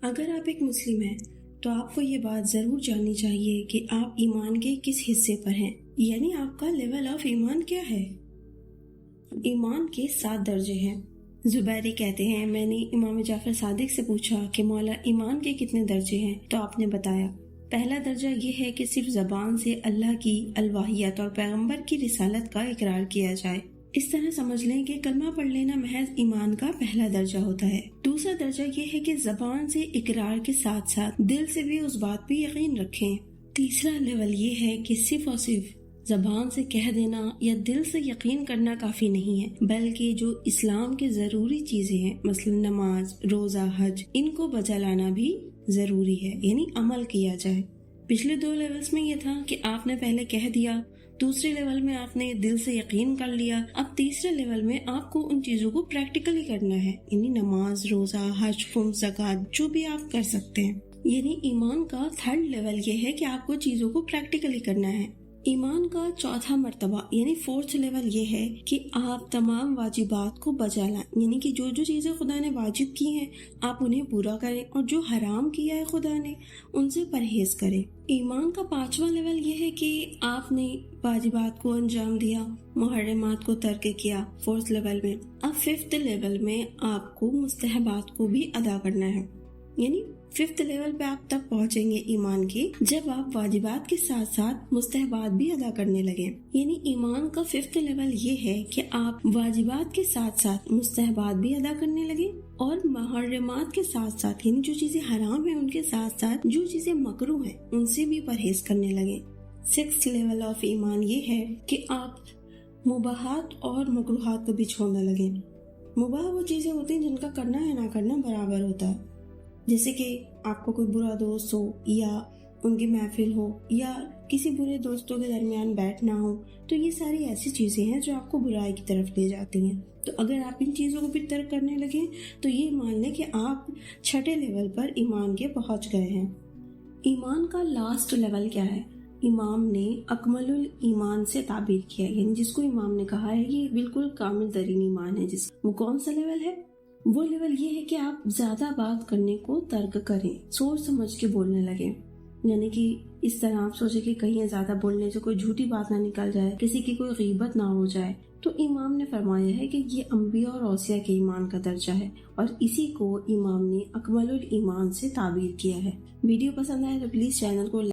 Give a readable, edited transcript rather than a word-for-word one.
اگر آپ ایک مسلم ہیں تو آپ کو یہ بات ضرور جاننی چاہیے کہ آپ ایمان کے کس حصے پر ہیں، یعنی آپ کا لیول آف ایمان کیا ہے۔ ایمان کے 7 درجے ہیں۔ زبیری کہتے ہیں میں نے امام جعفر صادق سے پوچھا کہ مولا ایمان کے کتنے درجے ہیں، تو آپ نے بتایا پہلا درجہ یہ ہے کہ صرف زبان سے اللہ کی الوہیت اور پیغمبر کی رسالت کا اقرار کیا جائے۔ اس طرح سمجھ لیں کہ کلمہ پڑھ لینا محض ایمان کا پہلا درجہ ہوتا ہے۔ دوسرا درجہ یہ ہے کہ زبان سے اقرار کے ساتھ ساتھ دل سے بھی اس بات پہ یقین رکھیں۔ تیسرا لیول یہ ہے کہ صرف اور صرف زبان سے کہہ دینا یا دل سے یقین کرنا کافی نہیں ہے، بلکہ جو اسلام کی ضروری چیزیں ہیں مثلا نماز، روزہ، حج، ان کو بجا لانا بھی ضروری ہے، یعنی عمل کیا جائے۔ پچھلے 2 لیولز میں یہ تھا کہ آپ نے پہلے کہہ دیا، دوسرے لیول میں آپ نے دل سے یقین کر لیا، اب تیسرے لیول میں آپ کو ان چیزوں کو پریکٹیکلی کرنا ہے، یعنی نماز، روزہ، حج، خمس، زکوٰۃ جو بھی آپ کر سکتے ہیں۔ یعنی ایمان کا 3rd لیول یہ ہے کہ آپ کو چیزوں کو پریکٹیکلی کرنا ہے۔ ایمان کا 4تھا مرتبہ یعنی 4th لیول یہ ہے کہ آپ تمام واجبات کو بجا لائیں، یعنی کہ جو جو چیزیں خدا نے واجب کی ہیں آپ انہیں پورا کریں، اور جو حرام کیا ہے خدا نے ان سے پرہیز کریں۔ ایمان کا 5واں لیول یہ ہے کہ آپ نے واجبات کو انجام دیا، محرمات کو ترک کیا 4th لیول میں۔ اب 5th لیول میں آپ کو مستحبات کو بھی ادا کرنا ہے، یعنی 5th لیول پہ آپ تب پہنچیں گے ایمان کے جب آپ واجبات کے ساتھ ساتھ مستحبات بھی ادا کرنے لگیں۔ یعنی ایمان کا 5th لیول یہ ہے کہ آپ واجبات کے ساتھ ساتھ مستحبات بھی ادا کرنے لگیں اور محرمات کے ساتھ ساتھ یعنی جو چیزیں حرام ہیں ان کے ساتھ ساتھ جو چیزیں مکروہ ہیں ان سے بھی پرہیز کرنے لگیں۔ 6th لیول آف ایمان یہ ہے کہ آپ مباحات اور مکروہات کو بھی چھوڑنے لگیں۔ مباح وہ چیزیں ہوتی ہیں جن کا کرنا یا نہ کرنا برابر ہوتا ہے، جیسے کہ آپ کو کوئی برا دوست ہو یا ان کی محفل ہو یا کسی برے دوستوں کے درمیان بیٹھنا ہو، تو یہ ساری ایسی چیزیں ہیں جو آپ کو برائی کی طرف لے جاتی ہیں۔ تو اگر آپ ان چیزوں کو بھی ترک کرنے لگیں تو یہ مان لیں کہ آپ 6 لیول پر ایمان کے پہنچ گئے ہیں۔ ایمان کا لاسٹ لیول کیا ہے؟ امام نے اکمل الایمان سے تعبیر کیا، یعنی جس کو امام نے کہا ہے یہ بالکل کامل ترین ایمان ہے۔ وہ کون سا لیول ہے؟ وہ لیول یہ ہے کہ آپ زیادہ بات کرنے کو ترک کریں، سوچ سمجھ کے بولنے لگیں، یعنی کہ اس طرح آپ سوچیں کہ کہیں زیادہ بولنے سے کوئی جھوٹی بات نہ نکل جائے، کسی کی کوئی غیبت نہ ہو جائے۔ تو امام نے فرمایا ہے کہ یہ انبیاء اور اوصیاء کے ایمان کا درجہ ہے، اور اسی کو امام نے اکمل الایمان سے تعبیر کیا ہے۔ ویڈیو پسند آئے تو پلیز چینل کو